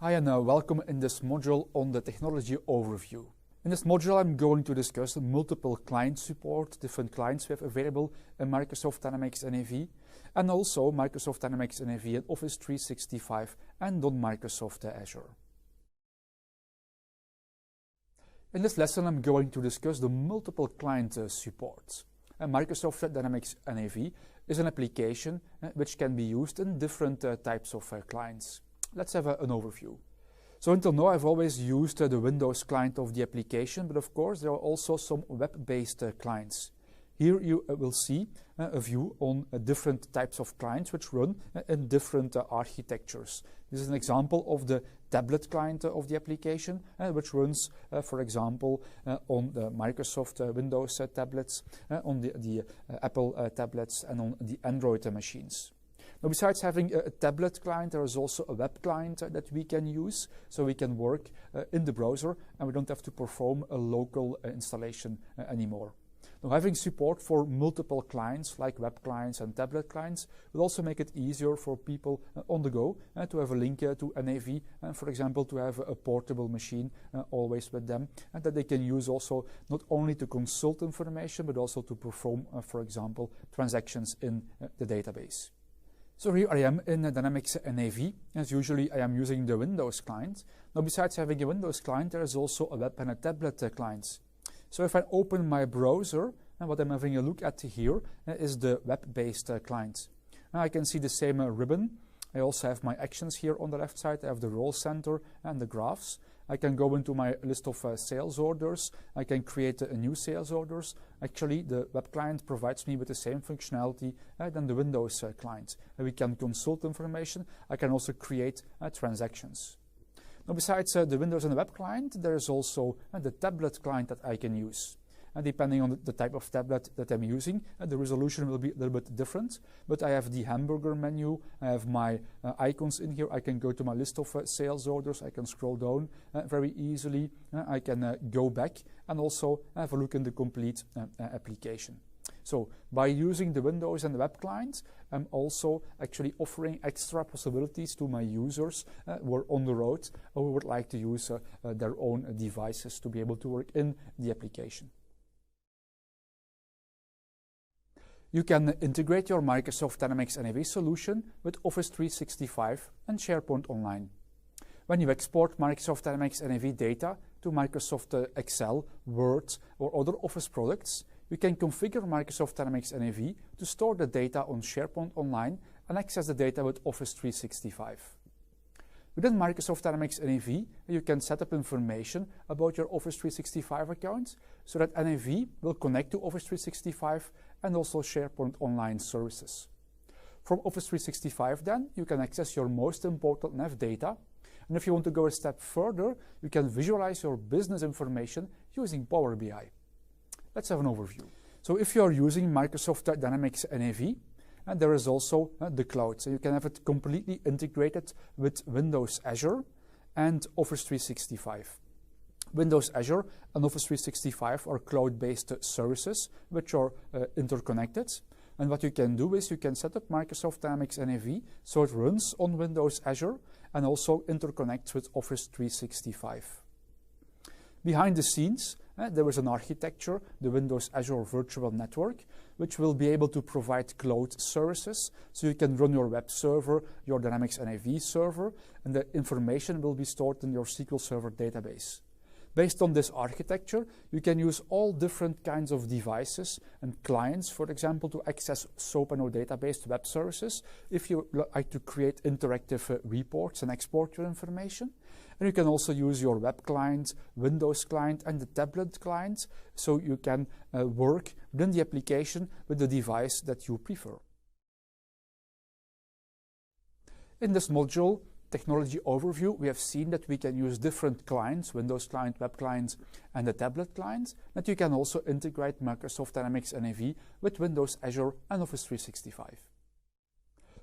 Hi and welcome in this module on the technology overview. In this module I'm going to discuss multiple client support, different clients we have available in Microsoft Dynamics NAV, and also Microsoft Dynamics NAV in Office 365 and on Microsoft Azure. In this lesson I'm going to discuss the multiple client support. Microsoft Dynamics NAV is an application which can be used in different types of clients. Let's have an overview. So until now I've always used the Windows client of the application, but of course there are also some web-based clients. Here you will see a view on different types of clients which run in different architectures. This is an example of the tablet client of the application, which runs, for example, on the Microsoft Windows tablets, on the Apple tablets, and on the Android machines. Now, besides having a tablet client, there is also a web client that we can use, so we can work in the browser and we don't have to perform a local installation anymore. Now, having support for multiple clients like web clients and tablet clients will also make it easier for people on the go to have a link to NAV, and for example to have a portable machine always with them, and that they can use also not only to consult information but also to perform, for example, transactions in the database. So here I am in Dynamics NAV. As usually I am using the Windows client. Now, besides having a Windows client, there is also a web and a tablet client. So if I open my browser, and what I'm having a look at here is the web-based client. Now I can see the same ribbon. I also have my actions here on the left side. I have the role center and the graphs. I can go into my list of sales orders. I can create new sales orders. Actually, the web client provides me with the same functionality than the Windows client. We can consult information. I can also create transactions. Now, besides the Windows and the web client, there is also the tablet client that I can use. And depending on the type of tablet that I'm using, the resolution will be a little bit different. But I have the hamburger menu, I have my icons in here. I can go to my list of sales orders, I can scroll down very easily. I can go back and also have a look in the complete application. So by using the Windows and the web client, I'm also actually offering extra possibilities to my users who are on the road or who would like to use their own devices to be able to work in the application. You can integrate your Microsoft Dynamics NAV solution with Office 365 and SharePoint Online. When you export Microsoft Dynamics NAV data to Microsoft Excel, Word, or other Office products, you can configure Microsoft Dynamics NAV to store the data on SharePoint Online and access the data with Office 365. Within Microsoft Dynamics NAV, you can set up information about your Office 365 account so that NAV will connect to Office 365 and also SharePoint Online services. From Office 365 then, you can access your most important NAV data, and if you want to go a step further, you can visualize your business information using Power BI. Let's have an overview. So if you are using Microsoft Dynamics NAV, and there is also the cloud, so you can have it completely integrated with Windows Azure and Office 365. Windows Azure and Office 365 are cloud-based services which are interconnected. And what you can do is you can set up Microsoft Dynamics NAV so it runs on Windows Azure and also interconnects with Office 365. Behind the scenes, there is an architecture, the Windows Azure Virtual Network, which will be able to provide cloud services. So you can run your web server, your Dynamics NAV server, and the information will be stored in your SQL Server database. Based on this architecture, you can use all different kinds of devices and clients, for example, to access SOAP and database web services if you like to create interactive reports and export your information. And you can also use your web client, Windows client, and the tablet client, so you can work within the application with the device that you prefer. In this module, Technology Overview, we have seen that we can use different clients, Windows client, web client, and the tablet client, that you can also integrate Microsoft Dynamics NAV with Windows Azure and Office 365.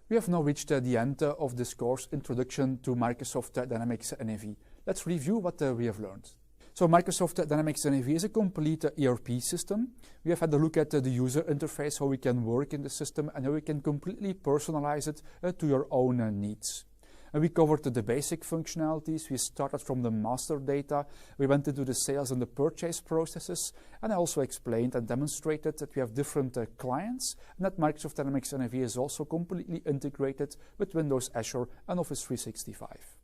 We have now reached the end of this course, Introduction to Microsoft Dynamics NAV. Let's review what we have learned. So Microsoft Dynamics NAV is a complete ERP system. We have had a look at the user interface, how we can work in the system, and how we can completely personalize it to your own needs. And we covered the basic functionalities. We started from the master data. We went into the sales and the purchase processes. And I also explained and demonstrated that we have different clients and that Microsoft Dynamics NAV is also completely integrated with Windows, Azure, and Office 365.